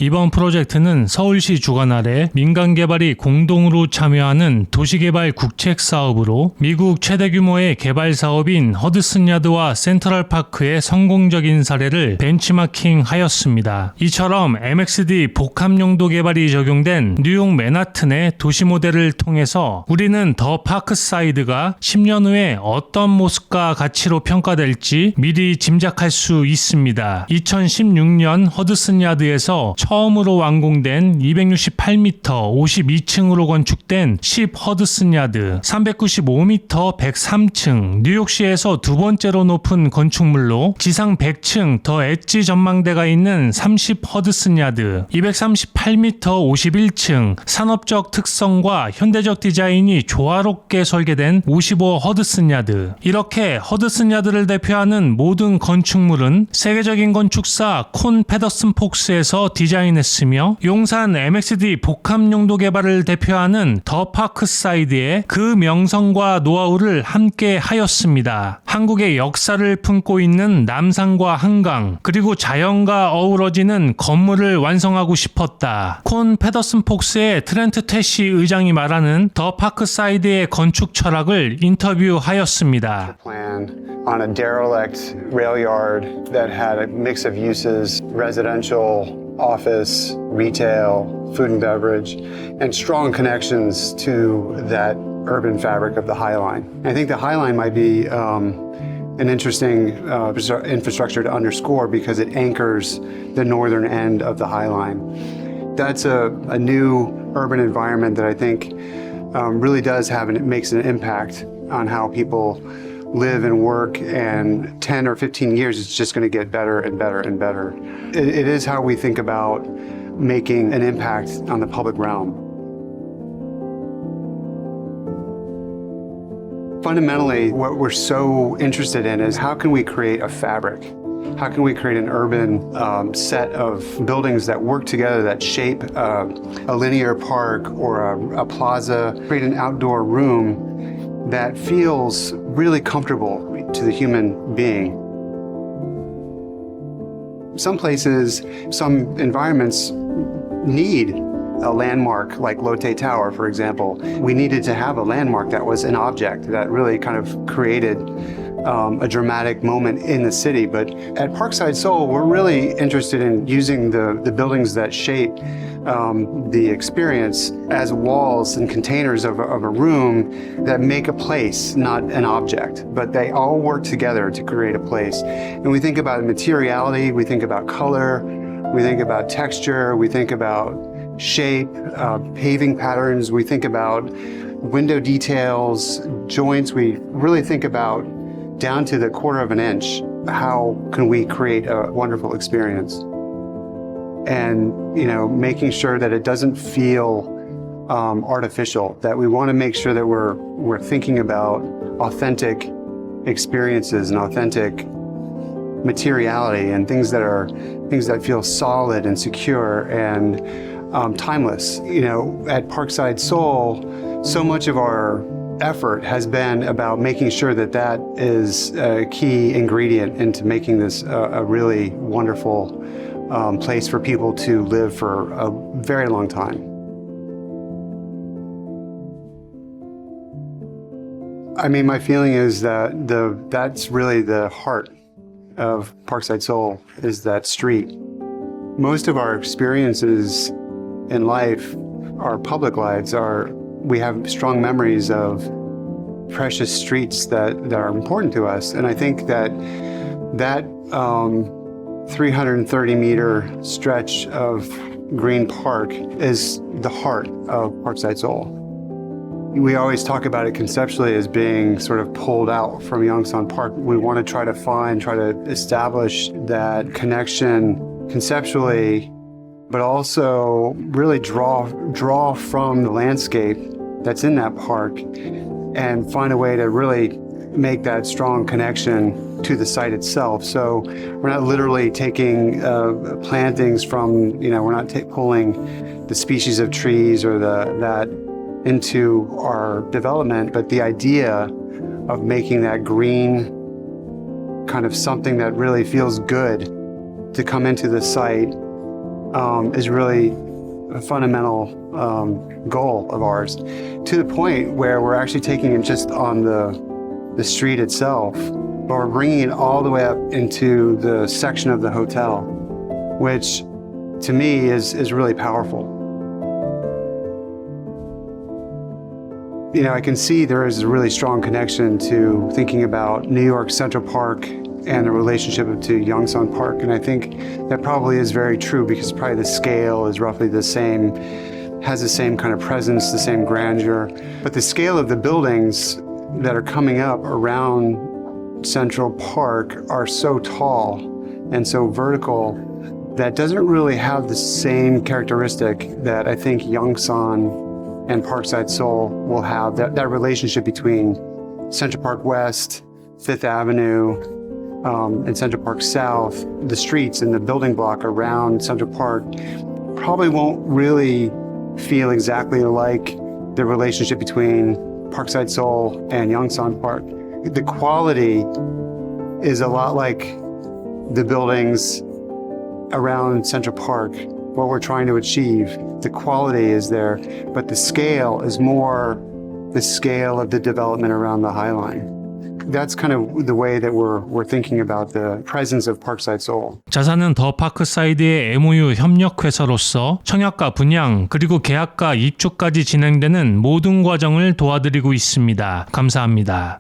이번 프로젝트는 서울시 주관 아래 민간개발이 공동으로 참여하는 도시개발 국책사업으로 미국 최대 규모의 개발 사업인 허드슨야드와 센트럴파크의 성공적인 사례를 벤치마킹하였습니다. 이처럼 MXD 복합용도 개발이 적용된 뉴욕 맨하튼의 도시 모델을 통해서 우리는 더 파크사이드가 10년 후에 어떤 모습과 가치로 평가될지 미리 짐작할 수 있습니다. 2016년 허드슨야드에서 처음으로 완공된 268m 52층으로 건축된 10 허드슨야드, 395m 103층, 뉴욕시에서 두 번째로 높은 건축물로 지상 100층 더 엣지 전망대가 있는 30 허드슨야드, 238m 51층, 산업적 특성과 현대적 디자인이 조화롭게 설계된 55 허드슨야드. 이렇게 허드슨야드를 대표하는 모든 건축물은 세계적인 건축사 콘 페더슨 폭스에서 디자인했으며 용산 MXD 복합용도 개발을 대표하는 더 파크사이드의 그 명성과 노하우를 함께 하였습니다. 한국의 역사를 품고 있는 남산과 한강 그리고 자연과 어우러지는 건물을 완성하고 싶었다. 콘 페더슨 폭스의 트렌트 태시 의장이 말하는 더 파크사이드의 건축 철학을 인터뷰하였습니다. On a derelict rail yard that had a mix of uses, residential, office, retail, food and beverage, and strong connections to that urban fabric of the High Line. I think the High Line might be an interesting infrastructure to underscore because it anchors the northern end of the High Line. That's a new urban environment that I think really does have and it makes an impact on how people live and work, and 10 or 15 years it's just going to get better and better and better. It is how we think about making an impact on the public realm. Fundamentally, what we're so interested in is how can we create a fabric? How can we create an urban set of buildings that work together, that shape a linear park or a plaza, create an outdoor room that feels really comfortable to the human being. Some places, some environments need a landmark like Lotte Tower, for example. We needed to have a landmark that was an object that really kind of created a dramatic moment in the city. But at Parkside Seoul, we're really interested in using the buildings that shape the experience as walls and containers of a room that make a place, not an object, but they all work together to create a place. And we think about materiality, we think about color, we think about texture, we think about shape, paving patterns, we think about window details, joints, we really think about down to the quarter of an inch, how can we create a wonderful experience? And, you know, making sure that it doesn't feel artificial, that we want to make sure that we're thinking about authentic experiences and authentic materiality and things that feel solid and secure and timeless. You know, at Parkside Seoul, so much of our effort has been about making sure that that is a key ingredient into making this a really wonderful place for people to live for a very long time. I mean, my feeling is that that's really the heart of Parkside Seoul, is that street. Most of our experiences in life, our public lives, we have strong memories of precious streets that are important to us. And I think that 330 meter stretch of Green Park is the heart of Parkside Seoul. We always talk about it conceptually as being sort of pulled out from Yongsan Park. We want to try to establish that connection conceptually, but also really draw from the landscape that's in that park and find a way to really make that strong connection to the site itself. So we're not literally taking plantings from, you know, we're not pulling the species of trees or that into our development, but the idea of making that green kind of something that really feels good to come into the site is really a fundamental goal of ours, to the point where we're actually taking it just on the street itself, but we're bringing it all the way up into the section of the hotel, which to me is really powerful. You know, I can see there is a really strong connection to thinking about New York Central Park and the relationship to Yongsan Park. And I think that probably is very true, because probably the scale is roughly the same, has the same kind of presence, the same grandeur. But the scale of the buildings that are coming up around Central Park are so tall and so vertical that doesn't really have the same characteristic that I think Yongsan and Parkside Seoul will have, that relationship between Central Park West, Fifth Avenue, and Central Park South. The streets and the building block around Central Park probably won't really feel exactly like the relationship between Parkside Seoul and Yongsan Park. The quality is a lot like the buildings around Central Park. What we're trying to achieve, the quality is there, but the scale is more the scale of the development around the High Line. That's kind of the way that we're thinking about the presence of Parkside Seoul. 자사는 더 파크사이드의 MOU 협력회사로서 청약과 분양 그리고 계약과 입주까지 진행되는 모든 과정을 도와드리고 있습니다. 감사합니다.